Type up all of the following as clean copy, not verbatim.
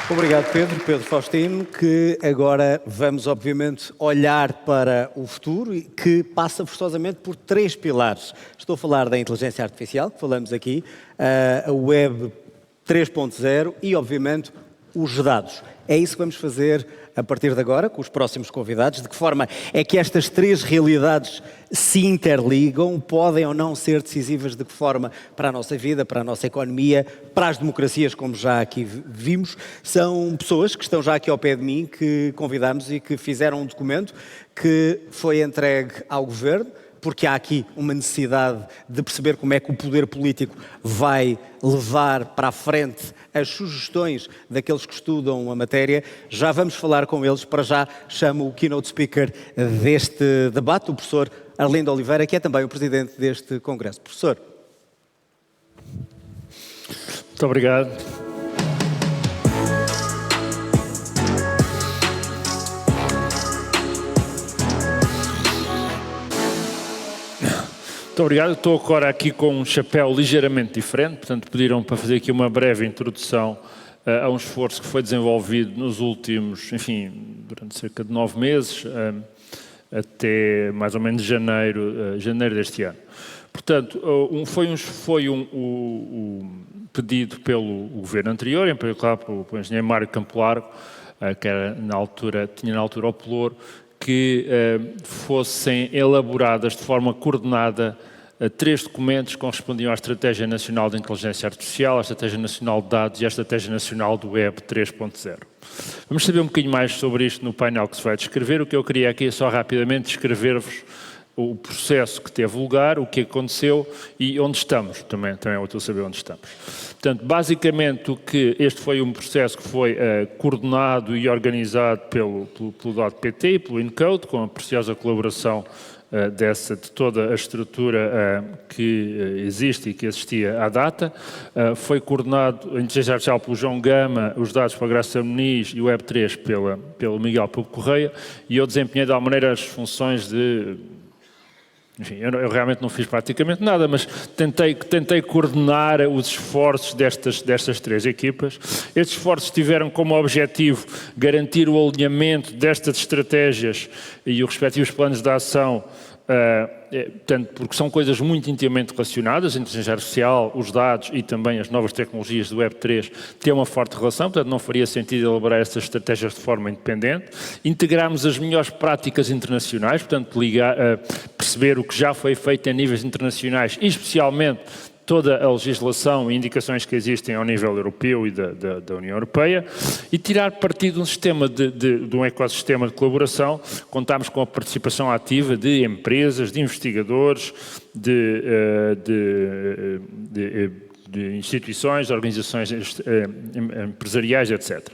Obrigado, Pedro. Pedro Faustino, que agora vamos, obviamente, olhar para o futuro, que passa forçosamente por 3 pilares. Estou a falar da inteligência artificial, que falamos aqui, a web 3.0 e, obviamente, os dados. É isso que vamos fazer a partir de agora, com os próximos convidados. De que forma é que estas 3 realidades se interligam, podem ou não ser decisivas, de que forma para a nossa vida, para a nossa economia, para as democracias, como já aqui vimos. São pessoas que estão já aqui ao pé de mim, que convidamos e que fizeram um documento que foi entregue ao Governo, porque há aqui uma necessidade de perceber como é que o poder político vai levar para a frente as sugestões daqueles que estudam a matéria. Já vamos falar com eles. Para já chamo o keynote speaker deste debate, o professor Arlindo Oliveira, que é também o presidente deste congresso. Professor. Muito obrigado. Muito obrigado. Estou agora aqui com um chapéu ligeiramente diferente, portanto pediram para fazer aqui uma breve introdução a um esforço que foi desenvolvido nos últimos, durante cerca de 9 meses, até mais ou menos janeiro deste ano. Portanto, foi um pedido pelo governo anterior, em particular pelo engenheiro Mário Campo Largo, que tinha na altura o Pelour, que fossem elaboradas de forma coordenada 3 documentos que correspondiam à Estratégia Nacional de Inteligência Artificial, à Estratégia Nacional de Dados e à Estratégia Nacional do Web 3.0. Vamos saber um bocadinho mais sobre isto no painel que se vai descrever. O que eu queria aqui é só rapidamente descrever-vos o processo que teve lugar, o que aconteceu e onde estamos. Também é útil saber onde estamos. Portanto, basicamente, este foi um processo que foi coordenado e organizado pelo .pt e pelo Encode, com a preciosa colaboração de toda a estrutura que existe e que existia à data. Foi coordenado a inteligência artificial pelo João Gama, os dados pela Graça Muniz e o Web3 pelo Miguel Pupo Correia, e eu desempenhei de alguma maneira as funções de... eu realmente não fiz praticamente nada, mas tentei coordenar os esforços destas 3 equipas. Estes esforços tiveram como objetivo garantir o alinhamento destas estratégias e os respectivos planos de ação, porque são coisas muito intimamente relacionadas. A inteligência artificial, os dados e também as novas tecnologias do Web3 têm uma forte relação, portanto não faria sentido elaborar estas estratégias de forma independente. Integrarmos as melhores práticas internacionais, portanto perceber o que já foi feito em níveis internacionais e especialmente toda a legislação e indicações que existem ao nível europeu e da União Europeia, e tirar partido de um sistema de um ecossistema de colaboração. Contámos com a participação ativa de empresas, de investigadores, de instituições, de organizações empresariais, etc.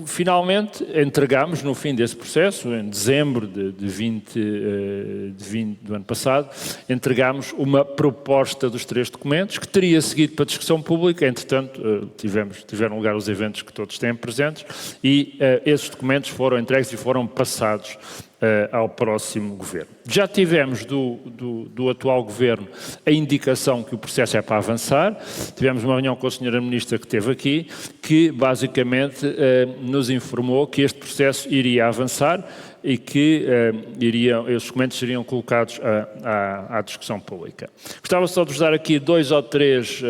Finalmente entregámos, no fim desse processo, em dezembro de 20 do ano passado, entregámos uma proposta dos 3 documentos, que teria seguido para discussão pública. Entretanto, tiveram lugar os eventos que todos têm presentes, e esses documentos foram entregues e foram passados ao próximo governo. Já tivemos do atual governo a indicação que o processo é para avançar. Tivemos uma reunião com a senhora ministra que esteve aqui, que basicamente nos informou que este processo iria avançar e que esses documentos seriam colocados à discussão pública. Gostava só de vos dar aqui 2 ou 3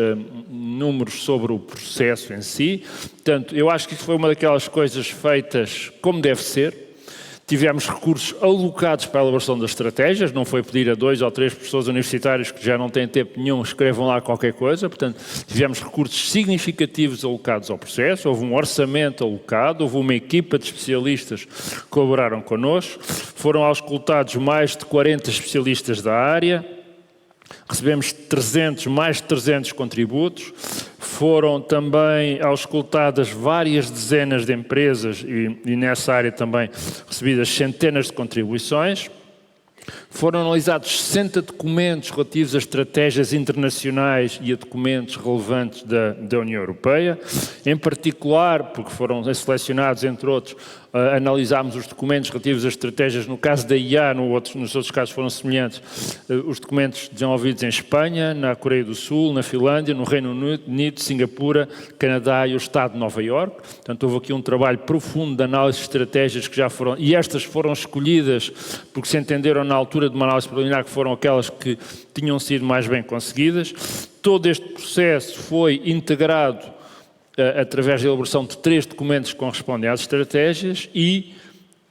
números sobre o processo em si. Portanto, eu acho que isso foi uma daquelas coisas feitas como deve ser. Tivemos recursos alocados para a elaboração das estratégias, não foi pedir a 2 ou 3 professores universitários que já não têm tempo nenhum, escrevam lá qualquer coisa. Portanto, tivemos recursos significativos alocados ao processo, houve um orçamento alocado, houve uma equipa de especialistas que colaboraram connosco, foram auscultados mais de 40 especialistas da área, recebemos mais de 300 contributos, foram também auscultadas várias dezenas de empresas e nessa área também recebidas centenas de contribuições. Foram analisados 60 documentos relativos a estratégias internacionais e a documentos relevantes da União Europeia, em particular, porque foram selecionados, entre outros, analisámos os documentos relativos às estratégias, no caso da IA, nos outros casos foram semelhantes, os documentos desenvolvidos em Espanha, na Coreia do Sul, na Finlândia, no Reino Unido, Singapura, Canadá e o Estado de Nova Iorque. Portanto, houve aqui um trabalho profundo de análise de estratégias que já foram, e estas foram escolhidas porque se entenderam na altura de uma análise preliminar que foram aquelas que tinham sido mais bem conseguidas. Todo este processo foi integrado através da elaboração de 3 documentos que correspondem às estratégias e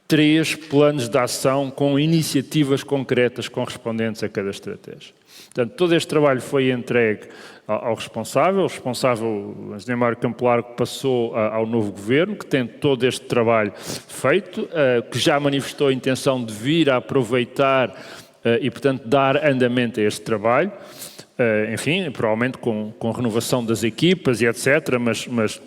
3 planos de ação com iniciativas concretas correspondentes a cada estratégia. Portanto, todo este trabalho foi entregue ao responsável. O responsável, o engenheiro Mário Campo Largo, passou ao novo governo, que tem todo este trabalho feito, que já manifestou a intenção de vir a aproveitar e, portanto, dar andamento a este trabalho. Enfim, provavelmente com renovação das equipas e etc., mas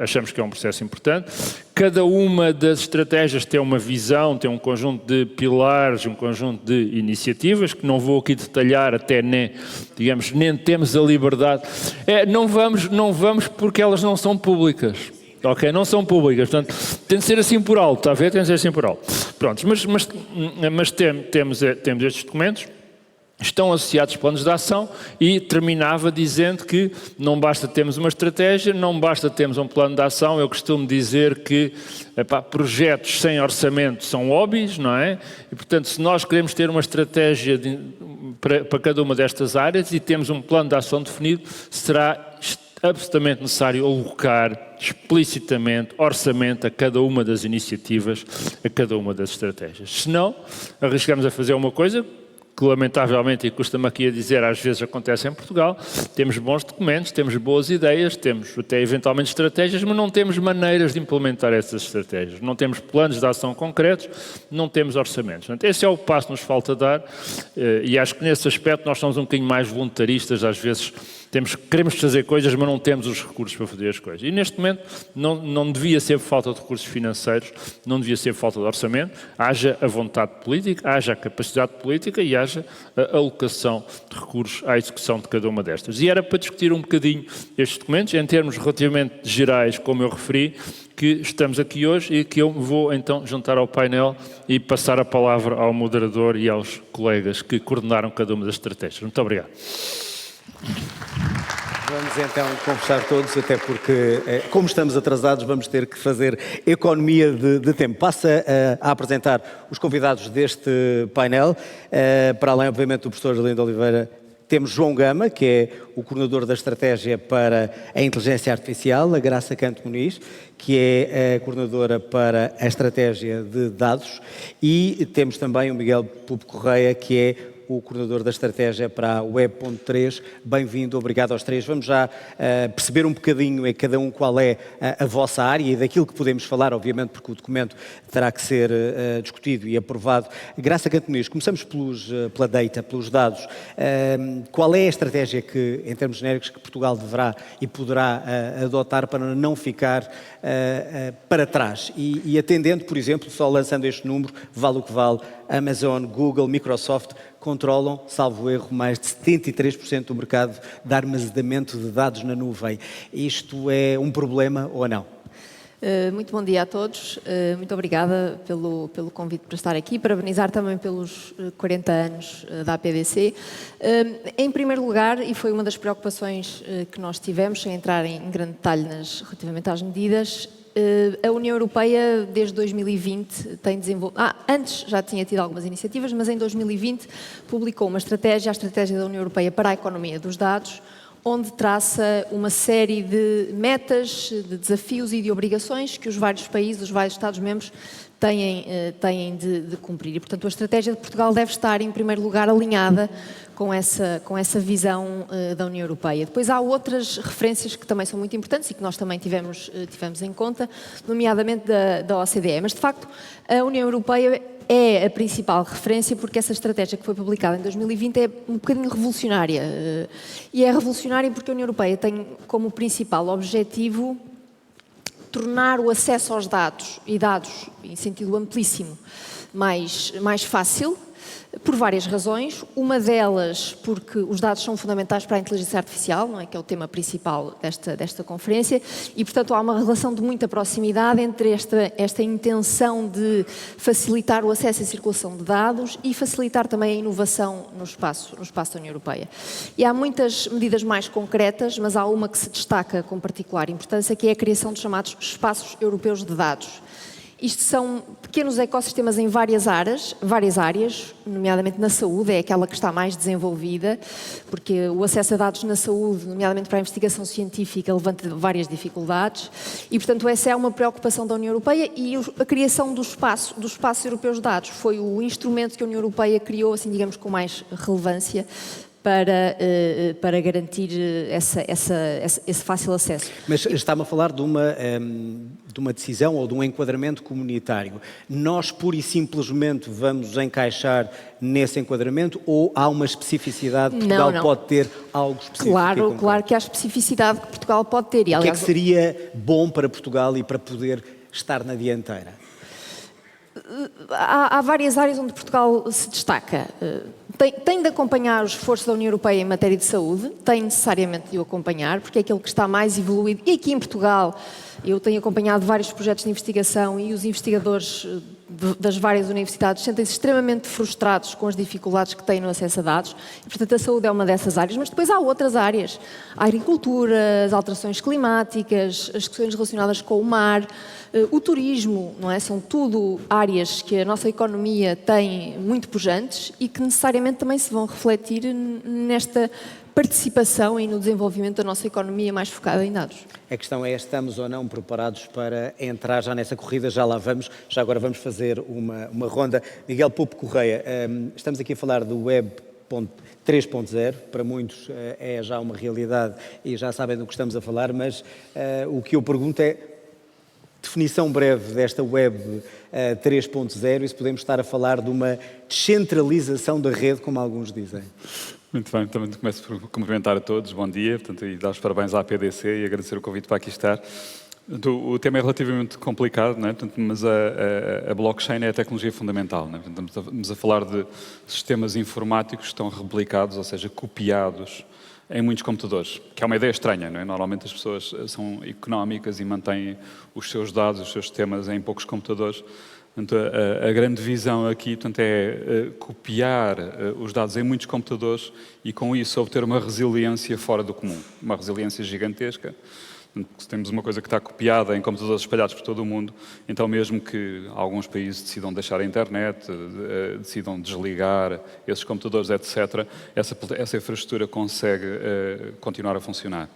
achamos que é um processo importante. Cada uma das estratégias tem uma visão, tem um conjunto de pilares, um conjunto de iniciativas, que não vou aqui detalhar, até nem temos a liberdade. Não vamos porque elas não são públicas. Ok, não são públicas, portanto, tem de ser assim por alto, está a ver? Tem de ser assim por alto. Pronto, mas temos estes documentos, estão associados planos de ação e terminava dizendo que não basta termos uma estratégia, não basta termos um plano de ação. Eu costumo dizer que projetos sem orçamento são hobbies, não é? E, portanto, se nós queremos ter uma estratégia para cada uma destas áreas e temos um plano de ação definido, será absolutamente necessário alocar explicitamente orçamento a cada uma das iniciativas, a cada uma das estratégias. Senão, arriscamos a fazer uma coisa que lamentavelmente, e custa-me aqui a dizer, às vezes acontece em Portugal, temos bons documentos, temos boas ideias, temos até eventualmente estratégias, mas não temos maneiras de implementar essas estratégias, não temos planos de ação concretos, não temos orçamentos. Portanto, esse é o passo que nos falta dar, e acho que nesse aspecto nós somos um bocadinho mais voluntaristas, às vezes queremos fazer coisas, mas não temos os recursos para fazer as coisas. E neste momento não devia ser falta de recursos financeiros, não devia ser falta de orçamento, haja a vontade política, haja a capacidade política e haja a alocação de recursos à execução de cada uma destas. E era para discutir um bocadinho estes documentos, em termos relativamente gerais, como eu referi, que estamos aqui hoje e que eu vou então juntar ao painel e passar a palavra ao moderador e aos colegas que coordenaram cada uma das estratégias. Muito obrigado. Vamos então conversar todos, até porque, como estamos atrasados, vamos ter que fazer economia de tempo. Passa a apresentar os convidados deste painel. Para além, obviamente, do professor Lindo Oliveira, temos João Gama, que é o coordenador da estratégia para a inteligência artificial, a Graça Canto Muniz, que é a coordenadora para a estratégia de dados, e temos também o Miguel Pupo Correia, que é o coordenador da estratégia para a Web.3. Bem-vindo, obrigado aos três. Vamos já perceber um bocadinho em cada um qual é a vossa área e daquilo que podemos falar, obviamente, porque o documento terá que ser discutido e aprovado. Graça Canto Muniz, começamos pela data, pelos dados. Qual é a estratégia que, em termos genéricos, que Portugal deverá e poderá adotar para não ficar para trás? E atendendo, por exemplo, só lançando este número, vale o que vale, Amazon, Google, Microsoft controlam, salvo erro, mais de 73% do mercado de armazenamento de dados na nuvem. Isto é um problema ou não? Muito bom dia a todos. Muito obrigada pelo convite para estar aqui. Parabenizar também pelos 40 anos da APDC. Em primeiro lugar, e foi uma das preocupações que nós tivemos, sem entrar em grande detalhe relativamente às medidas, a União Europeia, desde 2020, tem desenvolvido... antes já tinha tido algumas iniciativas, mas em 2020 publicou uma estratégia, a Estratégia da União Europeia para a Economia dos Dados, onde traça uma série de metas, de desafios e de obrigações que os vários países, os vários Estados-membros têm de cumprir. E, portanto, a estratégia de Portugal deve estar, em primeiro lugar, alinhada com essa visão da União Europeia. Depois há outras referências que também são muito importantes e que nós também tivemos em conta, nomeadamente da OCDE. Mas, de facto, a União Europeia é a principal referência porque essa estratégia que foi publicada em 2020 é um bocadinho revolucionária. E é revolucionária porque a União Europeia tem como principal objetivo tornar o acesso aos dados, e dados em sentido amplíssimo, mais fácil, por várias razões. Uma delas porque os dados são fundamentais para a inteligência artificial, não é? Que é o tema principal desta conferência, e portanto há uma relação de muita proximidade entre esta intenção de facilitar o acesso e a circulação de dados e facilitar também a inovação no espaço da União Europeia. E há muitas medidas mais concretas, mas há uma que se destaca com particular importância, que é a criação dos chamados espaços europeus de dados. Isto são pequenos ecossistemas em várias áreas, nomeadamente na saúde, é aquela que está mais desenvolvida, porque o acesso a dados na saúde, nomeadamente para a investigação científica, levanta várias dificuldades e, portanto, essa é uma preocupação da União Europeia e a criação dos espaços europeus de dados foi o instrumento que a União Europeia criou, assim, digamos, com mais relevância, para garantir esse fácil acesso. Mas está-me a falar de uma decisão ou de um enquadramento comunitário. Nós, pura e simplesmente, vamos encaixar nesse enquadramento ou há uma especificidade que Portugal pode ter algo específico? Claro que há especificidade que Portugal pode ter. E, aliás, o que é que seria bom para Portugal e para poder estar na dianteira? Há várias áreas onde Portugal se destaca. Tem de acompanhar os esforços da União Europeia em matéria de saúde, tem necessariamente de o acompanhar, porque é aquele que está mais evoluído. E aqui em Portugal, eu tenho acompanhado vários projetos de investigação e os investigadores das várias universidades sentem-se extremamente frustrados com as dificuldades que têm no acesso a dados. E, portanto, a saúde é uma dessas áreas, mas depois há outras áreas. A agricultura, as alterações climáticas, as questões relacionadas com o mar, o turismo, não é? São tudo áreas que a nossa economia tem muito pujantes e que necessariamente também se vão refletir nesta participação e no desenvolvimento da nossa economia mais focada em dados. A questão é, estamos ou não preparados para entrar já nessa corrida? Já lá vamos, já agora vamos fazer uma ronda. Miguel Pupo Correia, estamos aqui a falar do Web 3.0, para muitos é já uma realidade e já sabem do que estamos a falar, mas o que eu pergunto é, definição breve desta Web 3.0 e se podemos estar a falar de uma descentralização da rede, como alguns dizem. Muito bem, também começo por cumprimentar a todos, bom dia, portanto, e dar os parabéns à APDC e agradecer o convite para aqui estar. O tema é relativamente complicado, não é? Portanto, mas a blockchain é a tecnologia fundamental. Não é? Portanto, estamos a falar de sistemas informáticos que estão replicados, ou seja, copiados em muitos computadores, que é uma ideia estranha, não é? Normalmente as pessoas são económicas e mantêm os seus dados, os seus sistemas em poucos computadores. Portanto, a grande visão aqui, portanto, é copiar os dados em muitos computadores e com isso obter uma resiliência fora do comum, uma resiliência gigantesca. Se temos uma coisa que está copiada em computadores espalhados por todo o mundo, então mesmo que alguns países decidam deixar a internet, decidam desligar esses computadores, etc., essa infraestrutura consegue continuar a funcionar.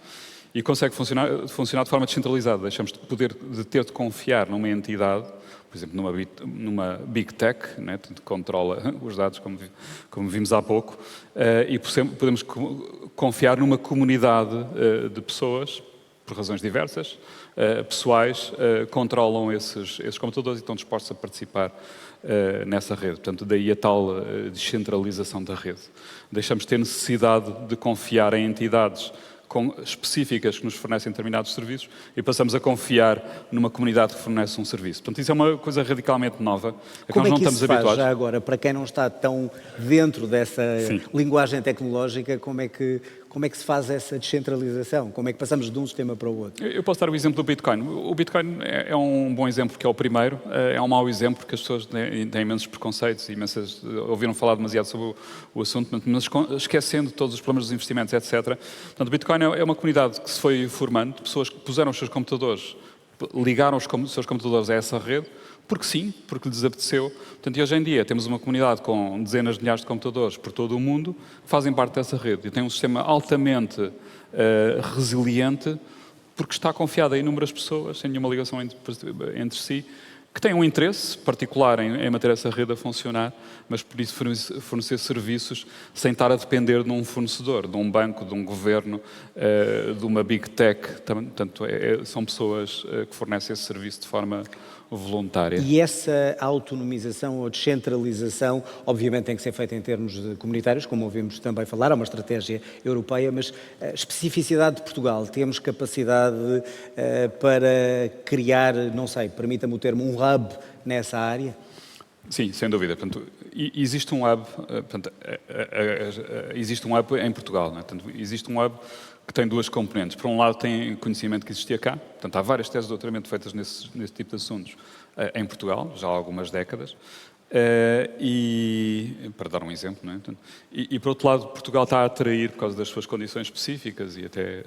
E consegue funcionar de forma descentralizada. Deixamos de ter de confiar numa entidade, por exemplo, numa Big Tech, né, que controla os dados, como vimos há pouco, e podemos confiar numa comunidade de pessoas, por razões diversas, pessoais, controlam esses computadores e estão dispostos a participar nessa rede. Portanto, daí a tal descentralização da rede. Deixamos de ter necessidade de confiar em entidades específicas que nos fornecem determinados serviços e passamos a confiar numa comunidade que fornece um serviço. Portanto, isso é uma coisa radicalmente nova. Como é que isso se faz já agora? Para quem não está tão dentro dessa linguagem tecnológica, como é que se faz essa descentralização? Como é que passamos de um sistema para o outro? Eu posso dar o exemplo do Bitcoin. O Bitcoin é um bom exemplo porque é o primeiro, é um mau exemplo porque as pessoas têm imensos preconceitos e ouviram falar demasiado sobre o assunto, mas esquecendo todos os problemas dos investimentos, etc. Portanto, o Bitcoin é uma comunidade que se foi formando, de pessoas que puseram os seus computadores, ligaram os seus computadores a essa rede, porque sim, porque lhes apeteceu. Portanto, e hoje em dia temos uma comunidade com dezenas de milhares de computadores por todo o mundo que fazem parte dessa rede e tem um sistema altamente resiliente porque está confiado a inúmeras pessoas, sem nenhuma ligação entre si, que têm um interesse particular em manter essa rede a funcionar, mas por isso fornecer serviços sem estar a depender de um fornecedor, de um banco, de um governo, de uma big tech. Portanto, são pessoas que fornecem esse serviço de forma voluntária. E essa autonomização ou descentralização, obviamente tem que ser feita em termos comunitários, como ouvimos também falar, há uma estratégia europeia, mas a especificidade de Portugal, temos capacidade para criar, não sei, permita-me o termo, um hub nessa área? Sim, sem dúvida. Portanto, existe um hub, existe um hub em Portugal. Não é? Portanto, existe um hub que tem duas componentes. Por um lado, tem conhecimento que existia cá. Portanto, há várias teses de doutoramento feitas nesse tipo de assuntos em Portugal, já há algumas décadas. E, para dar um exemplo, não é? Portanto, por outro lado, Portugal está a atrair, por causa das suas condições específicas e até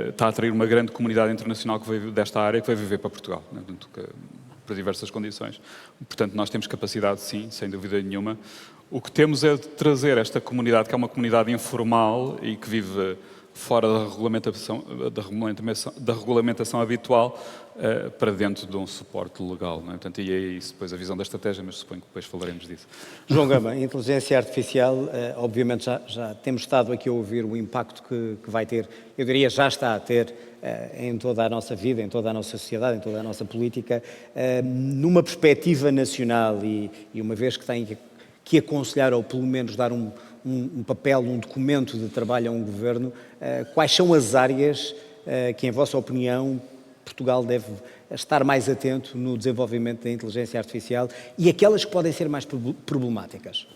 está a atrair uma grande comunidade internacional que veio desta área, que vai viver para Portugal, não é? Portanto, por diversas condições. Portanto, nós temos capacidade, sim, sem dúvida nenhuma. O que temos é de trazer esta comunidade, que é uma comunidade informal e que vive fora da regulamentação habitual, para dentro de um suporte legal. Não é? Portanto, e é isso depois a visão da estratégia, mas suponho que depois falaremos disso. João Gama, a inteligência artificial, obviamente já temos estado aqui a ouvir o impacto que vai ter, eu diria já está a ter em toda a nossa vida, em toda a nossa sociedade, em toda a nossa política, numa perspectiva nacional e uma vez que tem que aconselhar ou pelo menos dar um papel, um documento de trabalho a um governo, quais são as áreas que, em vossa opinião, Portugal deve estar mais atento no desenvolvimento da inteligência artificial e aquelas que podem ser mais problemáticas?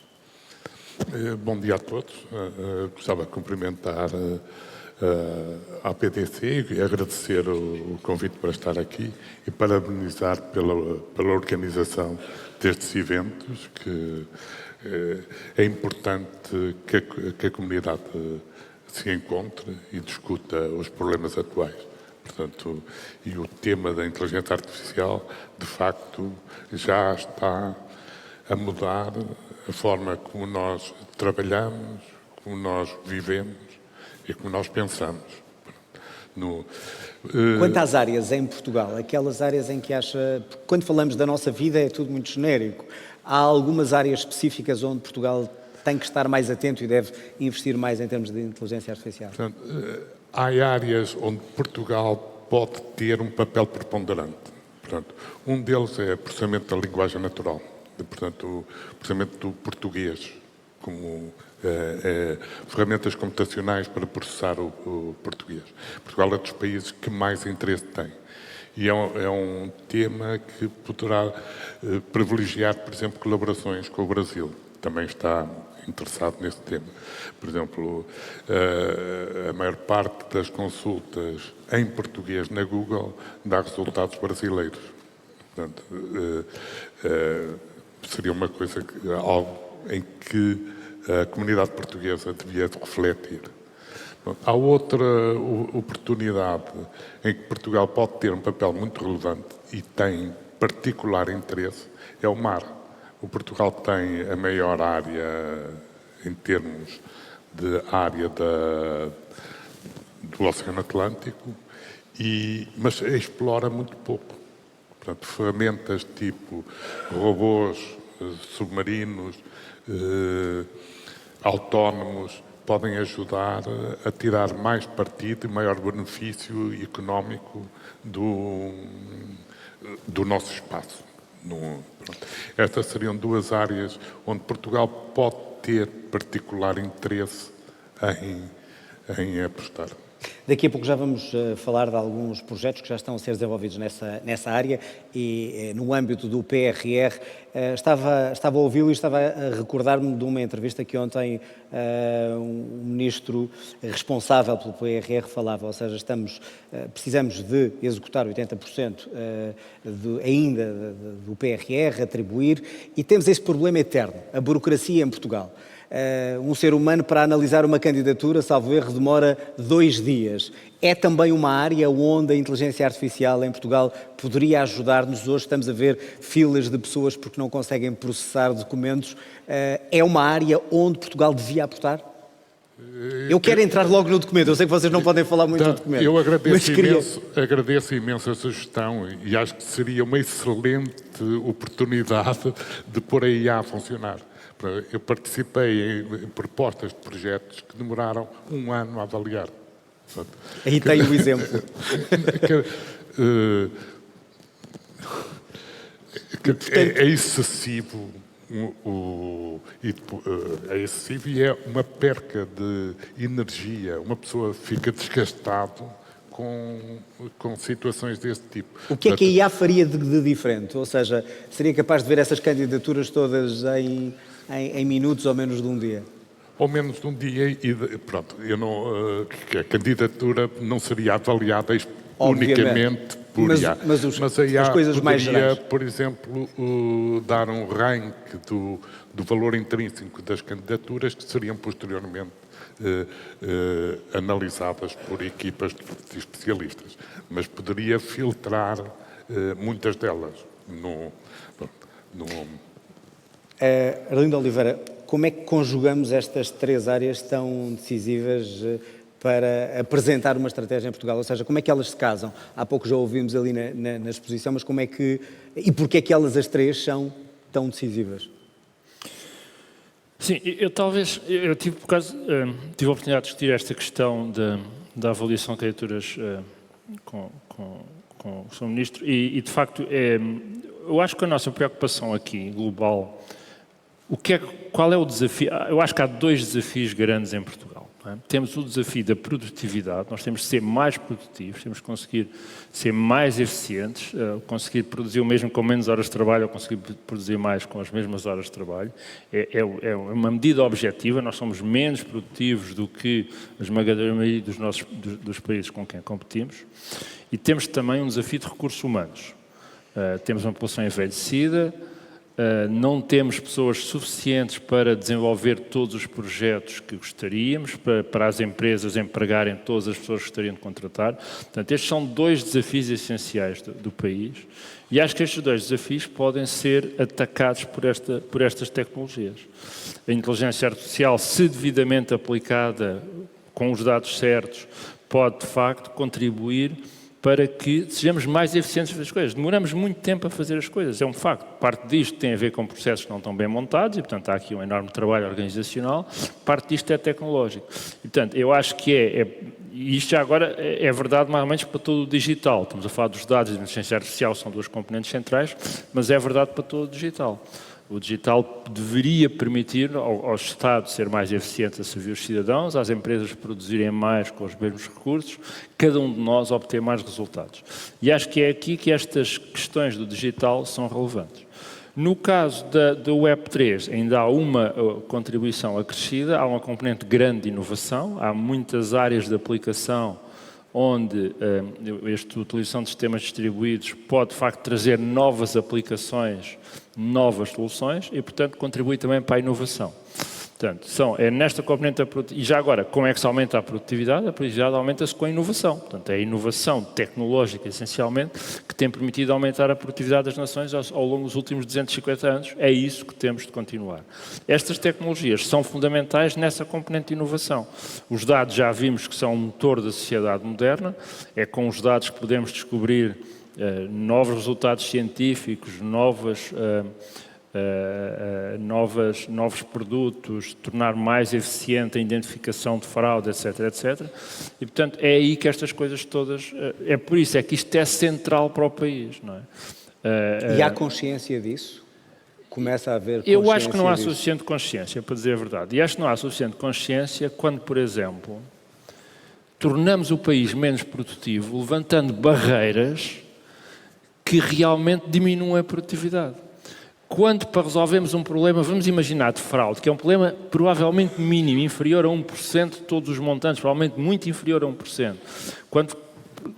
Bom dia a todos. Gostava de cumprimentar a APDC e agradecer o convite para estar aqui e parabenizar pela organização destes eventos, que é importante que a comunidade se encontre e discuta os problemas atuais. Portanto, e o tema da inteligência artificial, de facto, já está a mudar a forma como nós trabalhamos, como nós vivemos e como nós pensamos. Quanto às áreas em Portugal, aquelas áreas em que acha... Quando falamos da nossa vida é tudo muito genérico. Há algumas áreas específicas onde Portugal tem que estar mais atento e deve investir mais em termos de inteligência artificial? Portanto, há áreas onde Portugal pode ter um papel preponderante. Portanto, um deles é o processamento da linguagem natural, portanto, o processamento do português, como ferramentas computacionais para processar o português. Portugal é dos países que mais interesse tem. E é um tema que poderá privilegiar, por exemplo, colaborações com o Brasil. Também está interessado nesse tema. Por exemplo, a maior parte das consultas em português na Google dá resultados brasileiros. Portanto, seria uma coisa, algo em que a comunidade portuguesa devia refletir. Há outra oportunidade em que Portugal pode ter um papel muito relevante e tem particular interesse, é o mar. O Portugal tem a maior área em termos de área do Oceano Atlântico, mas explora muito pouco. Portanto, ferramentas tipo robôs, submarinos, autónomos, podem ajudar a tirar mais partido e maior benefício económico do nosso espaço. Estas seriam duas áreas onde Portugal pode ter particular interesse em apostar. Daqui a pouco já vamos falar de alguns projetos que já estão a ser desenvolvidos nessa área e no âmbito do PRR. Estava a ouvi-lo e estava a recordar-me de uma entrevista que ontem um ministro responsável pelo PRR falava, ou seja, precisamos de executar 80% ainda do PRR, atribuir, e temos esse problema eterno, a burocracia em Portugal. Um ser humano para analisar uma candidatura, salvo erro, demora 2 dias. É também uma área onde a inteligência artificial em Portugal poderia ajudar-nos. Hoje estamos a ver filas de pessoas porque não conseguem processar documentos. É uma área onde Portugal devia apostar? Eu quero entrar logo no documento. Eu sei que vocês não podem falar muito do documento. Eu agradeço imenso a sugestão e acho que seria uma excelente oportunidade de pôr a IA a funcionar. Eu participei em propostas de projetos que demoraram 1 ano a avaliar. Aí tem o exemplo. É excessivo. É excessivo e é uma perca de energia. Uma pessoa fica desgastado com situações desse tipo. O que é que a IA faria de diferente? Ou seja, seria capaz de ver essas candidaturas todas em minutos ou menos de um dia? Ou menos de um dia e pronto, que a candidatura não seria avaliada unicamente por IA. Mas a IA as coisas mais poderia, gerais. por exemplo, dar um ranking do valor intrínseco das candidaturas que seriam posteriormente analisadas por equipas de especialistas. Mas poderia filtrar muitas delas. Arlindo Oliveira, como é que conjugamos estas três áreas tão decisivas para apresentar uma estratégia em Portugal? Ou seja, como é que elas se casam? Há pouco já ouvimos ali na exposição, mas como é que... E porquê é que elas, as três, são tão decisivas? Sim, eu tive, por acaso, tive a oportunidade de discutir esta questão da avaliação de candidaturas com o Sr. Ministro e, de facto, eu acho que a nossa preocupação aqui, global, qual é o desafio? Eu acho que há dois desafios grandes em Portugal. Não é? Temos o desafio da produtividade, nós temos de ser mais produtivos, temos de conseguir ser mais eficientes, conseguir produzir o mesmo com menos horas de trabalho ou conseguir produzir mais com as mesmas horas de trabalho. É uma medida objetiva, nós somos menos produtivos do que a esmagadora maioria dos países com quem competimos. E temos também um desafio de recursos humanos. Temos uma população envelhecida, não temos pessoas suficientes para desenvolver todos os projetos que gostaríamos, para as empresas empregarem todas as pessoas que gostariam de contratar. Portanto, estes são dois desafios essenciais do país e acho que estes dois desafios podem ser atacados por estas tecnologias. A inteligência artificial, se devidamente aplicada com os dados certos, pode, de facto, contribuir para que sejamos mais eficientes a fazer as coisas. Demoramos muito tempo a fazer as coisas, é um facto. Parte disto tem a ver com processos que não estão bem montados e, portanto, há aqui um enorme trabalho organizacional. Parte disto é tecnológico. E, portanto, eu acho que e isto já agora é verdade mais ou menos para todo o digital. Estamos a falar dos dados e da inteligência artificial, são duas componentes centrais, mas é verdade para todo o digital. O digital deveria permitir ao Estado ser mais eficiente a servir os cidadãos, às empresas produzirem mais com os mesmos recursos, cada um de nós obter mais resultados. E acho que é aqui que estas questões do digital são relevantes. No caso da Web3, ainda há uma contribuição acrescida, há uma componente grande de inovação, há muitas áreas de aplicação onde esta utilização de sistemas distribuídos pode, de facto, trazer novas aplicações, novas soluções e, portanto, contribui também para a inovação. Portanto, é nesta componente da produtividade. E já agora, como é que se aumenta a produtividade? A produtividade aumenta-se com a inovação. Portanto, é a inovação tecnológica, essencialmente, que tem permitido aumentar a produtividade das nações ao longo dos últimos 250 anos. É isso que temos de continuar. Estas tecnologias são fundamentais nessa componente de inovação. Os dados já vimos que são o motor da sociedade moderna. É com os dados que podemos descobrir novos resultados científicos, novos produtos, tornar mais eficiente a identificação de fraude, etc, etc. E, portanto, é aí que estas coisas todas... É por isso, é que isto é central para o país, não é? E há consciência disso? Começa a haver consciência Eu acho que não há disso? suficiente consciência, para dizer a verdade. E acho que não há suficiente consciência quando, por exemplo, tornamos o país menos produtivo, levantando barreiras que realmente diminuem a produtividade. Quando, para resolvermos um problema, vamos imaginar de fraude, que é um problema provavelmente mínimo, inferior a 1% de todos os montantes, provavelmente muito inferior a 1%. Quando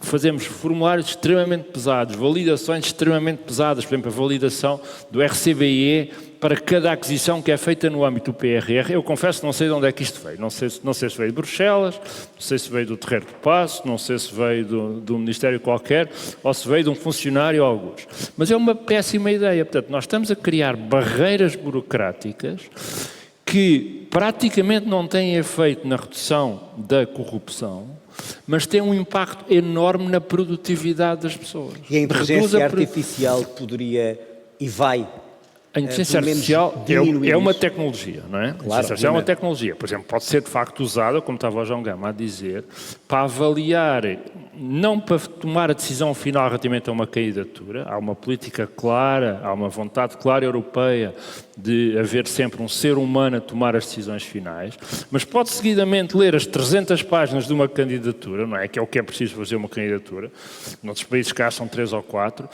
fazemos formulários extremamente pesados, validações extremamente pesadas, por exemplo, a validação do RCBE para cada aquisição que é feita no âmbito do PRR, eu confesso que não sei de onde é que isto veio. Não sei se veio de Bruxelas, não sei se veio do Terreiro do Paço, não sei se veio do Ministério qualquer, ou se veio de um funcionário ou alguns. Mas é uma péssima ideia. Portanto, nós estamos a criar barreiras burocráticas que praticamente não têm efeito na redução da corrupção, mas têm um impacto enorme na produtividade das pessoas. E a inteligência artificial poderia e vai A inteligência pelo menos artificial diminuir é uma isso? tecnologia, não é? A inteligência artificial é uma obviamente. tecnologia. Por exemplo, pode ser de facto usada, como estava o João Gama a dizer, para avaliar, não para tomar a decisão final relativamente a uma candidatura. Há uma política clara, há uma vontade clara europeia de haver sempre um ser humano a tomar as decisões finais, mas pode seguidamente ler as 300 páginas de uma candidatura, não é? Que é o que é preciso fazer uma candidatura. Noutros países cá são 3 ou 4.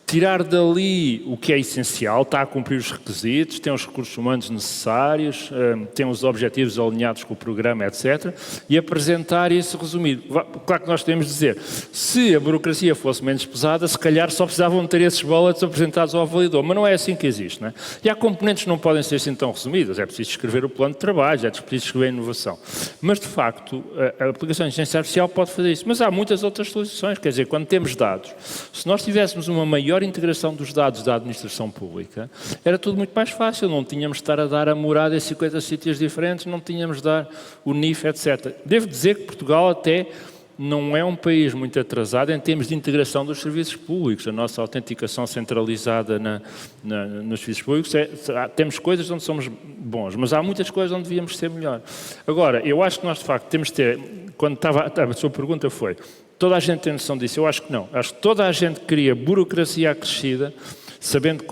Tirar dali o que é essencial, está a cumprir os requisitos, tem os recursos humanos necessários, tem os objetivos alinhados com o programa, etc. E apresentar isso resumido. Claro que nós podemos dizer, se a burocracia fosse menos pesada, se calhar só precisavam ter esses bullets apresentados ao avaliador, mas não é assim que existe, não é? E há componentes que não podem ser assim tão resumidas, é preciso escrever o plano de trabalho, é preciso escrever a inovação. Mas, de facto, a aplicação de inteligência artificial pode fazer isso. Mas há muitas outras soluções, quer dizer, quando temos dados, se nós tivéssemos uma maior integração dos dados da administração pública, era tudo muito mais fácil, não tínhamos de estar a dar a morada em 50 sítios diferentes, não tínhamos de dar o NIF, etc. Devo dizer que Portugal até não é um país muito atrasado em termos de integração dos serviços públicos. A nossa autenticação centralizada nos serviços públicos, temos coisas onde somos bons, mas há muitas coisas onde devíamos ser melhor. Agora, eu acho que nós, de facto, temos de ter, quando a sua pergunta foi, toda a gente tem noção disso? Eu acho que não. Acho que toda a gente cria burocracia acrescida, sabendo que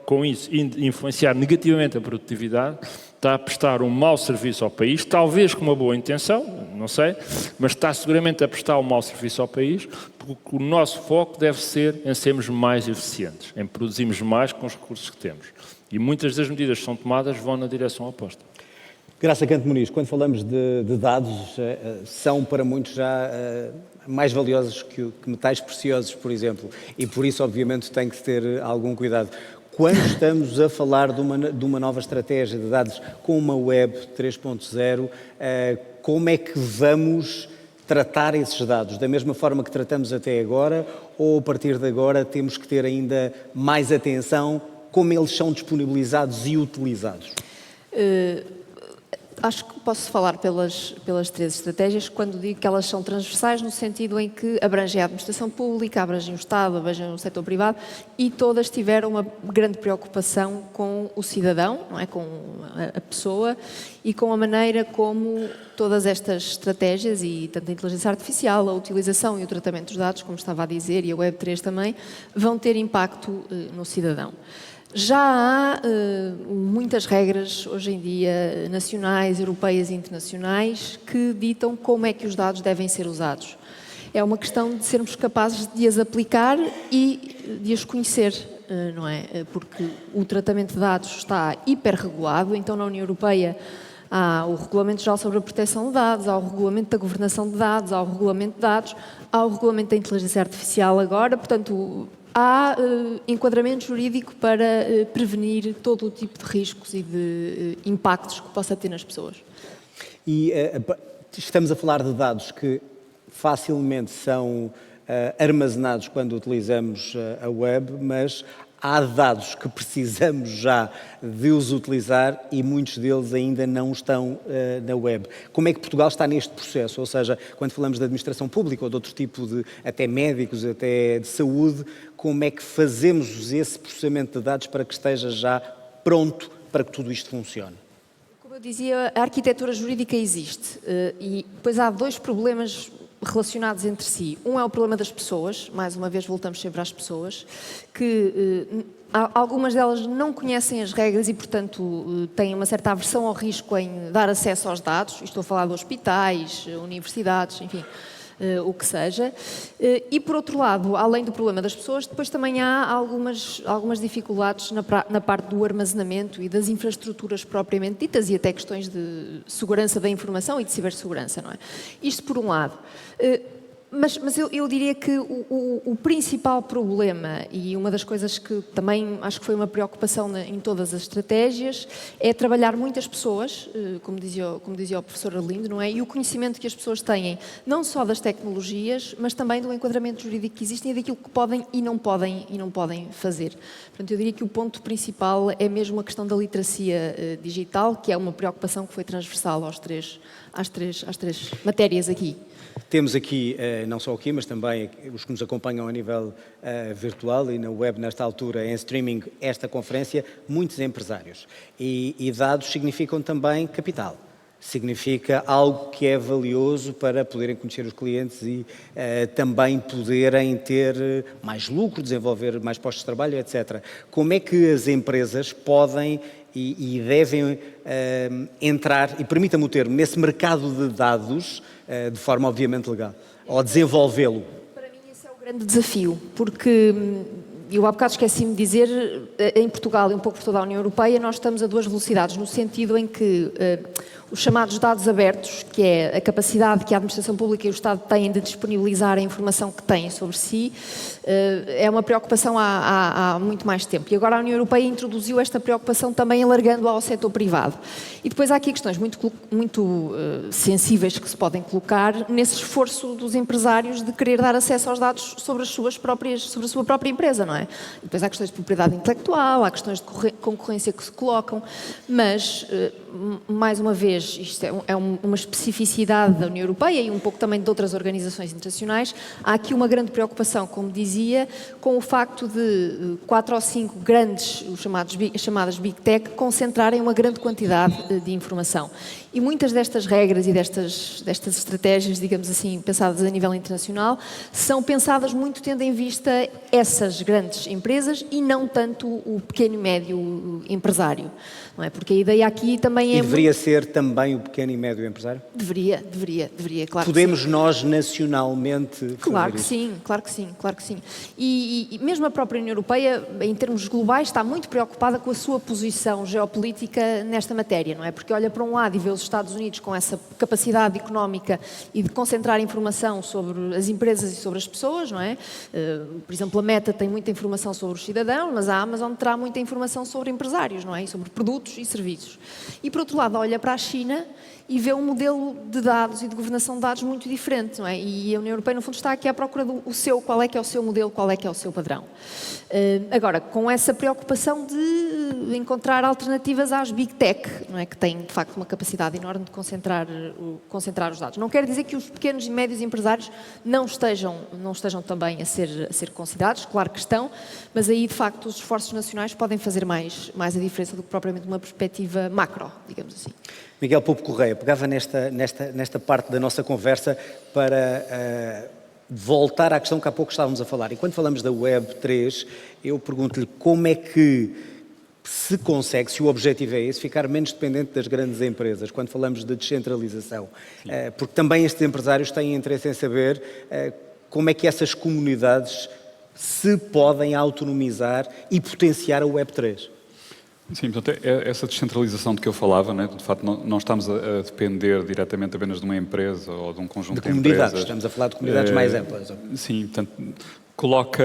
com isso influenciar negativamente a produtividade, está a prestar um mau serviço ao país, talvez com uma boa intenção, não sei, mas está seguramente a prestar um mau serviço ao país, porque o nosso foco deve ser em sermos mais eficientes, em produzirmos mais com os recursos que temos. E muitas das medidas que são tomadas vão na direção oposta. Graça Canto Muniz, quando falamos de dados, são para muitos já mais valiosos que metais preciosos, por exemplo, e por isso, obviamente, tem que ter algum cuidado. Quando estamos a falar de uma nova estratégia de dados com uma web 3.0, como é que vamos tratar esses dados? Da mesma forma que tratamos até agora, ou a partir de agora temos que ter ainda mais atenção como eles são disponibilizados e utilizados? Acho que posso falar pelas 3 estratégias quando digo que elas são transversais no sentido em que abrangem a administração pública, abrangem o Estado, abrangem o setor privado e todas tiveram uma grande preocupação com o cidadão, não é? Com a pessoa e com a maneira como todas estas estratégias e tanto a inteligência artificial, a utilização e o tratamento dos dados, como estava a dizer, e a Web3 também, vão ter impacto no cidadão. Já há muitas regras hoje em dia, nacionais, europeias e internacionais, que ditam como é que os dados devem ser usados. É uma questão de sermos capazes de as aplicar e de as conhecer, não é? Porque o tratamento de dados está hiperregulado, então na União Europeia há o Regulamento Geral sobre a Proteção de Dados, há o Regulamento da Governação de Dados, há o Regulamento de Dados, há o Regulamento da Inteligência Artificial agora, portanto há enquadramento jurídico para prevenir todo o tipo de riscos e de impactos que possa ter nas pessoas. E estamos a falar de dados que facilmente são armazenados quando utilizamos a web, mas há dados que precisamos já de os utilizar e muitos deles ainda não estão na web. Como é que Portugal está neste processo? Ou seja, quando falamos de administração pública ou de outro tipo de, até médicos, até de saúde, como é que fazemos esse processamento de dados para que esteja já pronto para que tudo isto funcione? Como eu dizia, a arquitetura jurídica existe e depois há 2 problemas relacionados entre si. Um é o problema das pessoas, mais uma vez voltamos sempre às pessoas, que algumas delas não conhecem as regras e, portanto, têm uma certa aversão ao risco em dar acesso aos dados. Estou a falar de hospitais, universidades, enfim, o que seja. E, por outro lado, além do problema das pessoas, depois também há algumas dificuldades na parte do armazenamento e das infraestruturas propriamente ditas e até questões de segurança da informação e de cibersegurança, não é? Isto por um lado. Mas eu diria que o principal problema e uma das coisas que também acho que foi uma preocupação em todas as estratégias é trabalhar muitas pessoas, como dizia o professor Arlindo, não é? E o conhecimento que as pessoas têm, não só das tecnologias, mas também do enquadramento jurídico que existem e daquilo que podem e não podem fazer. Portanto, eu diria que o ponto principal é mesmo a questão da literacia digital, que é uma preocupação que foi transversal às três matérias aqui. Temos aqui, não só aqui, mas também os que nos acompanham a nível virtual e na web, nesta altura, em streaming, esta conferência, muitos empresários. E dados significam também capital. Significa algo que é valioso para poderem conhecer os clientes e também poderem ter mais lucro, desenvolver mais postos de trabalho, etc. Como é que as empresas podem e devem entrar, e permita-me o termo, nesse mercado de dados de forma obviamente legal, ou desenvolvê-lo? Para mim esse é o grande desafio, porque eu há bocado esqueci-me de dizer, em Portugal e um pouco por toda a União Europeia, nós estamos a duas velocidades, no sentido em que os chamados dados abertos, que é a capacidade que a administração pública e o Estado têm de disponibilizar a informação que têm sobre si, é uma preocupação há muito mais tempo. E agora a União Europeia introduziu esta preocupação também alargando ao setor privado. E depois há aqui questões muito sensíveis que se podem colocar nesse esforço dos empresários de querer dar acesso aos dados sobre sobre a sua própria empresa, não é? E depois há questões de propriedade intelectual, há questões de concorrência que se colocam, mas, mais uma vez, isto é uma especificidade da União Europeia e um pouco também de outras organizações internacionais. Há aqui uma grande preocupação, como dizia, com o facto de 4 ou 5 grandes, as chamadas Big Tech, concentrarem uma grande quantidade de informação. E muitas destas regras e destas estratégias, digamos assim, pensadas a nível internacional, são pensadas muito tendo em vista essas grandes empresas e não tanto o pequeno e médio empresário. Não é? Porque a ideia aqui também é... E deveria ser também o pequeno e médio empresário? Deveria, claro. Podemos nós nacionalmente Claro fazer que isso? sim, claro que sim. E mesmo a própria União Europeia, em termos globais, está muito preocupada com a sua posição geopolítica nesta matéria, não é? Porque olha para um lado e vê os Estados Unidos com essa capacidade económica e de concentrar informação sobre as empresas e sobre as pessoas, não é? Por exemplo, a Meta tem muita informação sobre os cidadãos, mas a Amazon terá muita informação sobre empresários, não é? E sobre produtos e serviços. E por outro lado, olha para a China e vê um modelo de dados e de governação de dados muito diferente, não é? E a União Europeia, no fundo, está aqui à procura do qual é que é o seu modelo, qual é que é o seu padrão. Agora, com essa preocupação de encontrar alternativas às Big Tech, não é? Que têm, de facto, uma capacidade enorme de concentrar os dados. Não quer dizer que os pequenos e médios empresários não estejam também a ser considerados, claro que estão, mas aí, de facto, os esforços nacionais podem fazer mais a diferença do que propriamente uma perspectiva macro, digamos assim. Miguel Popo Correia, pegava nesta parte da nossa conversa para voltar à questão que há pouco estávamos a falar. E quando falamos da Web 3, eu pergunto-lhe como é que se consegue, se o objetivo é esse, ficar menos dependente das grandes empresas, quando falamos de descentralização. Porque também estes empresários têm interesse em saber como é que essas comunidades se podem autonomizar e potenciar a Web 3. Sim, portanto, essa descentralização de que eu falava, né, de facto, não estamos a depender diretamente apenas de uma empresa ou de um conjunto de comunidades, empresas. estamos a falar de comunidades mais amplas. Sim, portanto, coloca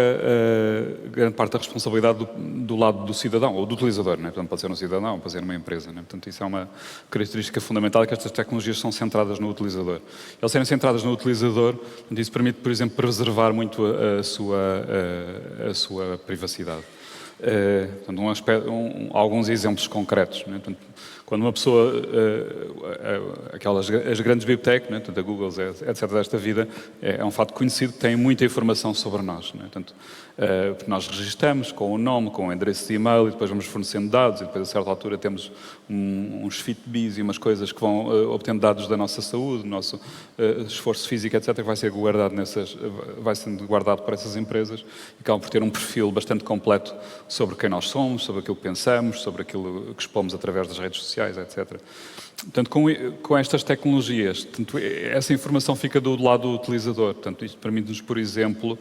grande parte da responsabilidade do lado do cidadão, ou do utilizador, né? Portanto, pode ser um cidadão, pode ser uma empresa, né? Portanto, isso é uma característica fundamental, que estas tecnologias são centradas no utilizador. Elas serem centradas no utilizador, portanto, isso permite, por exemplo, preservar muito a sua privacidade. Portanto, alguns exemplos concretos, né? Portanto, quando uma pessoa, as grandes Big Tech, né? Portanto, a Google, etc. desta vida, é um fato conhecido que tem muita informação sobre nós, né? Portanto, nós registramos com o nome, com o endereço de e-mail e depois vamos fornecendo dados e depois a certa altura temos uns Fitbits e umas coisas que vão obtendo dados da nossa saúde, do nosso esforço físico, etc. que vai ser vai sendo guardado por essas empresas e acabam por ter um perfil bastante completo sobre quem nós somos, sobre aquilo que pensamos, sobre aquilo que expomos através das redes sociais, etc. Portanto, com estas tecnologias, portanto, essa informação fica do lado do utilizador. Portanto, isto permite-nos, por exemplo,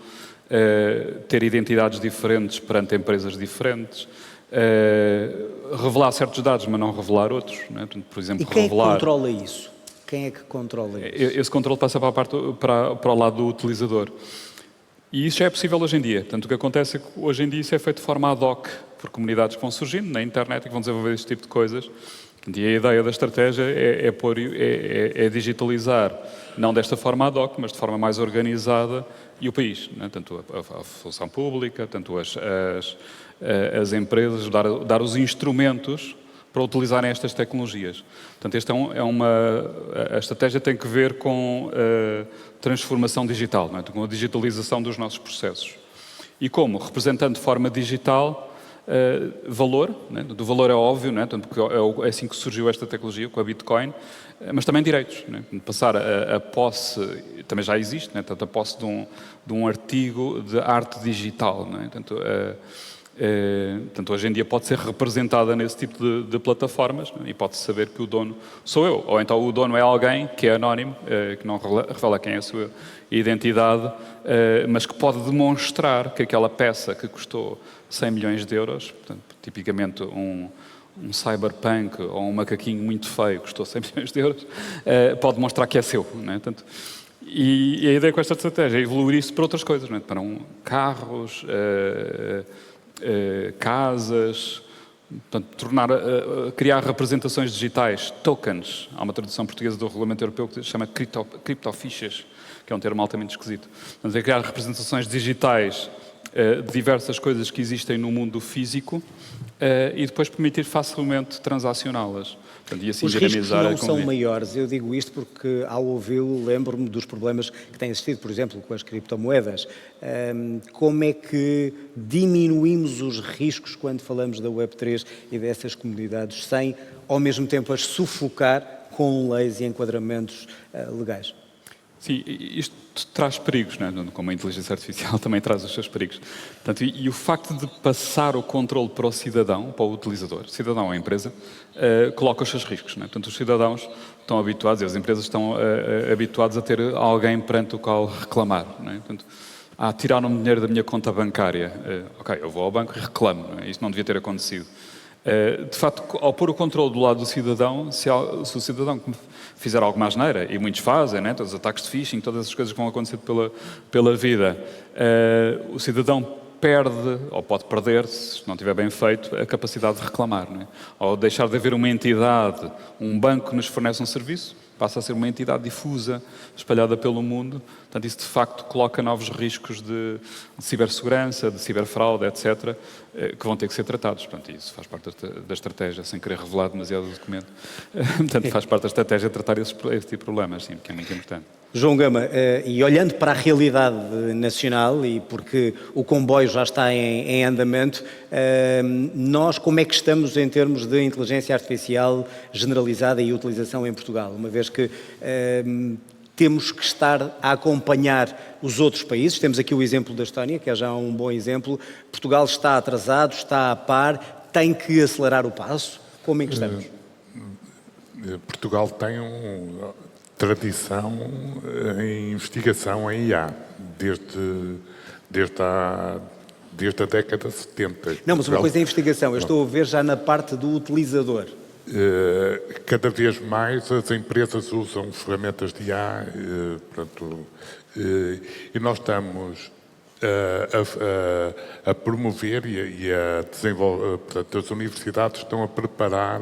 ter identidades diferentes perante empresas diferentes, revelar certos dados, mas não revelar outros. Não é? Portanto, por exemplo, e quem é que controla isso? Quem é que controla isso? Esse controle passa para o lado do utilizador. E isso já é possível hoje em dia. Portanto, o que acontece é que hoje em dia isso é feito de forma ad hoc por comunidades que vão surgindo na internet e que vão desenvolver este tipo de coisas. E a ideia da estratégia é digitalizar, não desta forma ad hoc, mas de forma mais organizada, e o país, né? Tanto a função pública, tanto as empresas, dar os instrumentos para utilizarem estas tecnologias. Portanto, a estratégia tem que ver com transformação digital, não é? Com a digitalização dos nossos processos. E como, representando de forma digital, valor, né? Do valor é óbvio, né? Porque é assim que surgiu esta tecnologia, com a Bitcoin, mas também direitos. Né? Passar a posse, também já existe, né? Portanto, a posse de um artigo de arte digital. Né? Portanto, hoje em dia pode ser representada nesse tipo de plataformas, né? E pode-se saber que o dono sou eu, ou então o dono é alguém que é anónimo, que não revela quem é a sua identidade, mas que pode demonstrar que aquela peça que custou 100 milhões de euros, portanto, tipicamente um cyberpunk ou um macaquinho muito feio que custou 100 milhões de euros, pode mostrar que é seu. Né? Portanto, e a ideia com esta estratégia é evoluir isso para outras coisas, né? Para carros, casas, portanto, criar representações digitais, tokens. Há uma tradução portuguesa do regulamento europeu que se chama criptofichas, que é um termo altamente esquisito. Portanto, é criar representações digitais de diversas coisas que existem no mundo físico e depois permitir facilmente transacioná-las. E assim os riscos dinamizar não são maiores. Eu digo isto porque, ao ouvi-lo, lembro-me dos problemas que têm existido, por exemplo, com as criptomoedas. Como é que diminuímos os riscos quando falamos da Web3 e dessas comunidades, sem, ao mesmo tempo, as sufocar com leis e enquadramentos legais? Sim, isto traz perigos, não é? Como a inteligência artificial também traz os seus perigos. Portanto, e o facto de passar o controle para o cidadão, para o utilizador, cidadão ou a empresa, coloca os seus riscos. Não é? Portanto, os cidadãos estão habituados, e as empresas estão habituadas a ter alguém perante o qual reclamar. Não é? Portanto, tiraram-me dinheiro da minha conta bancária. Ok, eu vou ao banco e reclamo. Não é? Isso não devia ter acontecido. De facto, ao pôr o controle do lado do cidadão, se o cidadão fizer alguma asneira, e muitos fazem, né? Todos os ataques de phishing, todas essas coisas que vão acontecer pela vida, o cidadão perde, ou pode perder, se não estiver bem feito, a capacidade de reclamar. Não é? Ao deixar de haver uma entidade, um banco que nos fornece um serviço, passa a ser uma entidade difusa, espalhada pelo mundo. Portanto, isso de facto coloca novos riscos de cibersegurança, de ciberfraude, etc., que vão ter que ser tratados. Portanto, isso faz parte da estratégia, sem querer revelar demasiado o documento. Portanto, faz parte da estratégia tratar esse tipo de problemas, sim, que é muito importante. João Gama, e olhando para a realidade nacional, e porque o comboio já está em andamento, nós como é que estamos em termos de inteligência artificial generalizada e utilização em Portugal? Uma vez que temos que estar a acompanhar os outros países, temos aqui o exemplo da Estónia, que é já um bom exemplo. Portugal está atrasado, está a par, tem que acelerar o passo. Como é que estamos? Portugal tem tradição em investigação em IA, desde a década de 70. Não, mas uma coisa é a investigação, eu estou a ver já na parte do utilizador. Cada vez mais as empresas usam ferramentas de IA, e nós estamos a promover e a desenvolver, portanto, as universidades estão a preparar,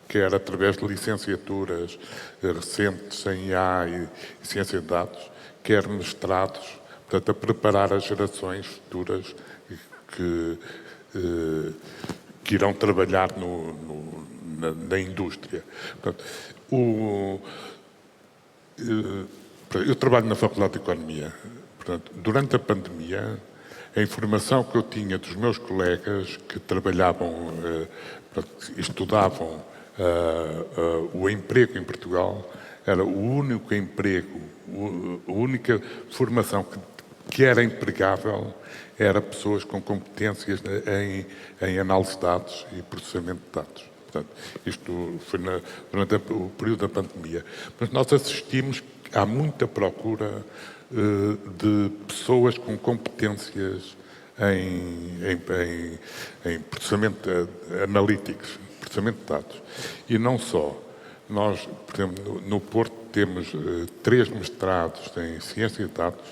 quer através de licenciaturas recentes em IA e ciência de dados, quer mestrados, portanto, a preparar as gerações futuras que irão trabalhar na indústria. Portanto, eu trabalho na Faculdade de Economia. Portanto, durante a pandemia, a informação que eu tinha dos meus colegas que trabalhavam, estudavam o emprego em Portugal, era o único emprego, a única formação que era empregável era pessoas com competências em análise de dados e processamento de dados. Portanto, isto foi durante o período da pandemia. Mas nós assistimos, há muita procura de pessoas com competências em processamento analíticos, processamento de dados. E não só. Nós, por exemplo, no Porto temos 3 mestrados em ciência de dados.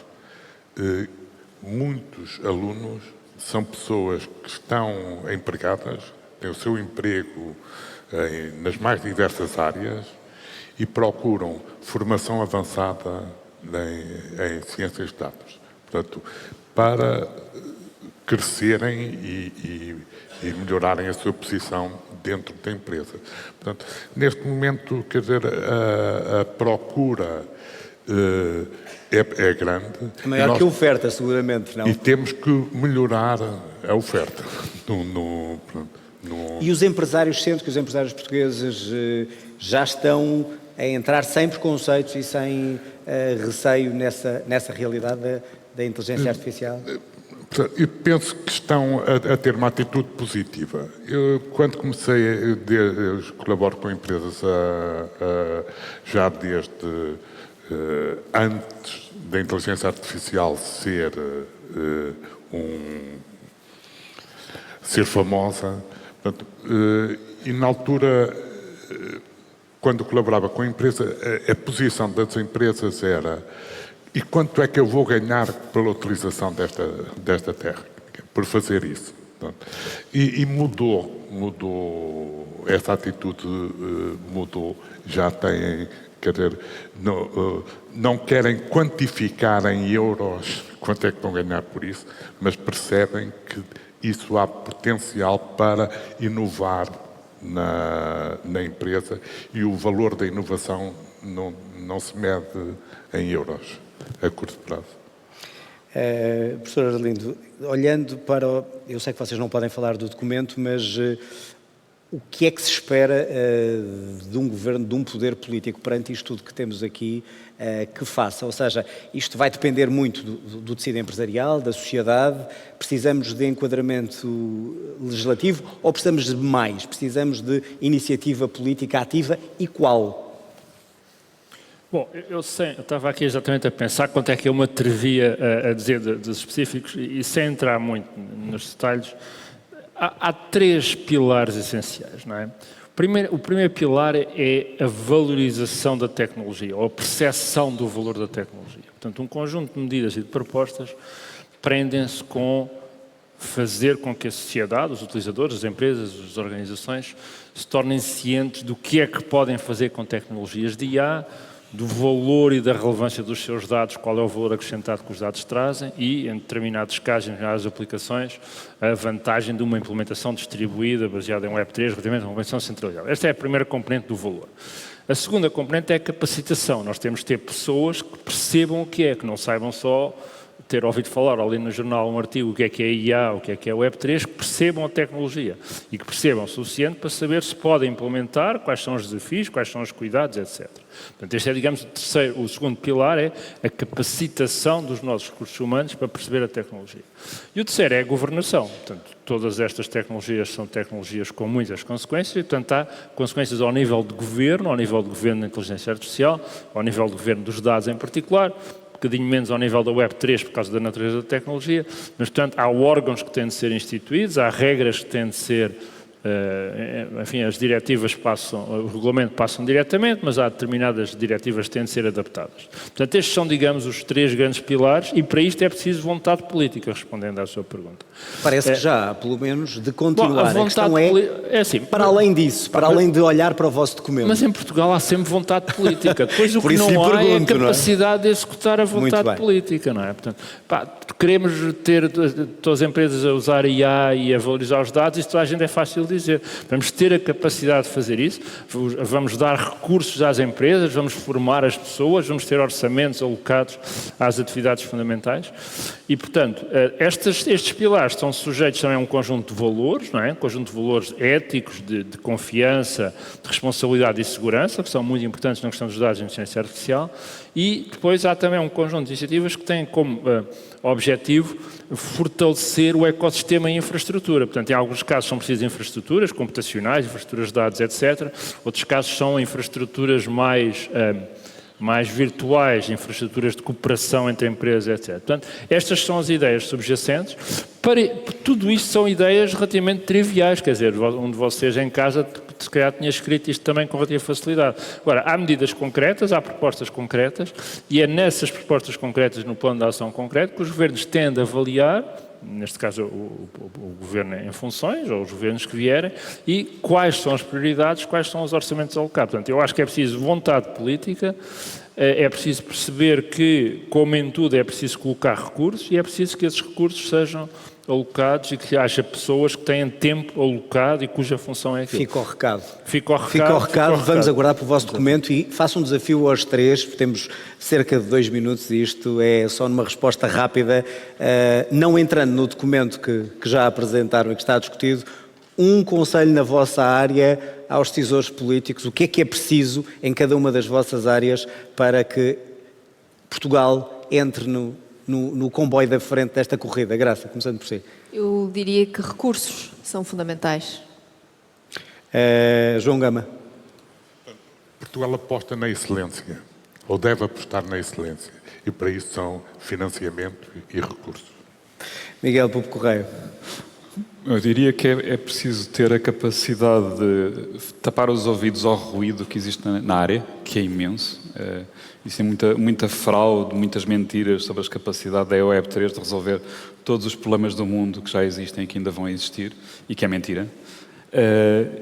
Muitos alunos são pessoas que estão empregadas, têm o seu emprego nas mais diversas áreas e procuram formação avançada em ciências de dados. Portanto, para crescerem e melhorarem a sua posição dentro da empresa. Portanto, neste momento, quer dizer, a procura é grande. Maior que a oferta, seguramente, não? E temos que melhorar a oferta. E os empresários, sendo que os empresários portugueses já estão a entrar sem preconceitos e sem receio nessa realidade da inteligência artificial? Eu penso que estão a ter uma atitude positiva. Eu, quando comecei, eu colaboro com empresas já desde antes da inteligência artificial ser famosa. Portanto, e na altura, quando colaborava com a empresa, a posição das empresas era: e quanto é que eu vou ganhar pela utilização desta técnica, por fazer isso? E mudou, essa atitude mudou. Já têm, quer dizer, não querem quantificar em euros quanto é que vão ganhar por isso, mas percebem que isso há potencial para inovar na empresa, e o valor da inovação não se mede em euros a curto prazo. Professor Arlindo, olhando para... Eu sei que vocês não podem falar do documento, mas o que é que se espera de um governo, de um poder político perante isto tudo que temos aqui, que faça? Ou seja, isto vai depender muito do tecido empresarial, da sociedade. Precisamos de enquadramento legislativo ou precisamos de mais? Precisamos de iniciativa política ativa e qual? Bom, eu estava aqui exatamente a pensar quanto é que eu me atrevia a dizer dos específicos e sem entrar muito nos detalhes. Há três pilares essenciais, não é? O primeiro pilar é a valorização da tecnologia, ou a percepção do valor da tecnologia. Portanto, um conjunto de medidas e de propostas prendem-se com fazer com que a sociedade, os utilizadores, as empresas, as organizações, se tornem cientes do que é que podem fazer com tecnologias de IA, do valor e da relevância dos seus dados, qual é o valor acrescentado que os dados trazem e, em determinados casos, em determinadas aplicações, a vantagem de uma implementação distribuída, baseada em Web3, relativamente a uma implementação centralizada. Esta é a primeira componente do valor. A segunda componente é a capacitação. Nós temos de ter pessoas que percebam o que é, que não saibam só ter ouvido falar ali no jornal um artigo o que é IA, o que é Web3, que percebam a tecnologia e que percebam o suficiente para saber se podem implementar, quais são os desafios, quais são os cuidados, etc. Portanto, este é, digamos, o segundo pilar é a capacitação dos nossos recursos humanos para perceber a tecnologia. E o terceiro é a governação. Portanto, todas estas tecnologias são tecnologias com muitas consequências e, portanto, há consequências ao nível de governo da inteligência artificial, ao nível de governo dos dados em particular, um bocadinho menos ao nível da Web3 por causa da natureza da tecnologia, mas, portanto, há órgãos que têm de ser instituídos, há regras que têm de ser, enfim, as diretivas o regulamento passam diretamente, mas há determinadas diretivas que têm de ser adaptadas. Portanto, estes são, digamos, os três grandes pilares e para isto é preciso vontade política, respondendo à sua pergunta. Parece que já há, pelo menos, de continuar. Bom, a questão é assim, para além disso, para além de olhar para o vosso documento. Mas em Portugal há sempre vontade política. Depois o que não há é a capacidade de executar a vontade política, não é? Portanto, queremos ter todas as empresas a usar IA e a valorizar os dados, isso toda a gente é fácil dizer. Vamos ter a capacidade de fazer isso, vamos dar recursos às empresas, vamos formar as pessoas, vamos ter orçamentos alocados às atividades fundamentais e, portanto, estes pilares estão sujeitos também a um conjunto de valores, não é? Um conjunto de valores éticos, de confiança, de responsabilidade e segurança, que são muito importantes na questão dos dados de inteligência artificial, e depois há também um conjunto de iniciativas que têm como objetivo fortalecer o ecossistema e a infraestrutura. Portanto, em alguns casos são precisas infraestruturas computacionais, infraestruturas de dados, etc. Outros casos são infraestruturas mais virtuais, infraestruturas de cooperação entre empresas, etc. Portanto, estas são as ideias subjacentes. Tudo isto são ideias relativamente triviais, quer dizer, um de vocês em casa se calhar tinha escrito isto também com relativa facilidade. Agora, há medidas concretas, há propostas concretas, e é nessas propostas concretas, no plano de ação concreto, que os governos tendem a avaliar, neste caso o governo em funções, ou os governos que vierem, e quais são as prioridades, quais são os orçamentos alocados. Portanto, eu acho que é preciso vontade política, é preciso perceber que, como em tudo, é preciso colocar recursos e é preciso que esses recursos sejam alocados e que haja pessoas que têm tempo alocado e cuja função é aquilo. Fica o recado. Fica o recado. Fica o recado. Vamos aguardar pelo vosso documento e faço um desafio aos três. Temos cerca de 2 minutos e isto é só numa resposta rápida, não entrando no documento que já apresentaram e que está discutido. Um conselho na vossa área aos decisores políticos, o que é preciso em cada uma das vossas áreas para que Portugal entre no comboio da frente desta corrida? Graça, começando por si. Eu diria que recursos são fundamentais. João Gama. Portugal aposta na excelência, ou deve apostar na excelência, e para isso são financiamento e recursos. Miguel Pupo Correia. Eu diria que é preciso ter a capacidade de tapar os ouvidos ao ruído que existe na área, que é imenso. Existem muita fraude, muitas mentiras sobre a capacidade da Web3 de resolver todos os problemas do mundo que já existem e que ainda vão existir, e que é mentira.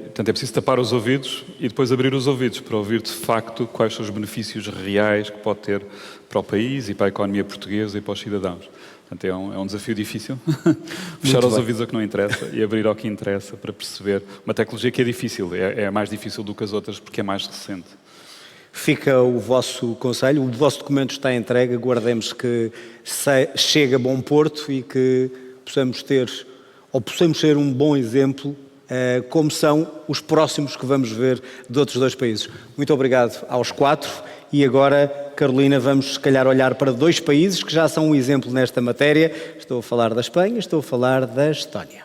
Portanto, é preciso tapar os ouvidos e depois abrir os ouvidos para ouvir de facto quais são os benefícios reais que pode ter para o país e para a economia portuguesa e para os cidadãos. Portanto, é um desafio difícil. Fechar os ouvidos ao que não interessa e abrir ao que interessa para perceber uma tecnologia que é difícil, é mais difícil do que as outras porque é mais recente. Fica o vosso conselho, o vosso documento está entregue, aguardemos que chegue a bom porto e que possamos ser um bom exemplo, como são os próximos que vamos ver de outros 2 países. Muito obrigado aos 4 e agora, Carolina, vamos se calhar olhar para 2 países que já são um exemplo nesta matéria. Estou a falar da Espanha, estou a falar da Estónia.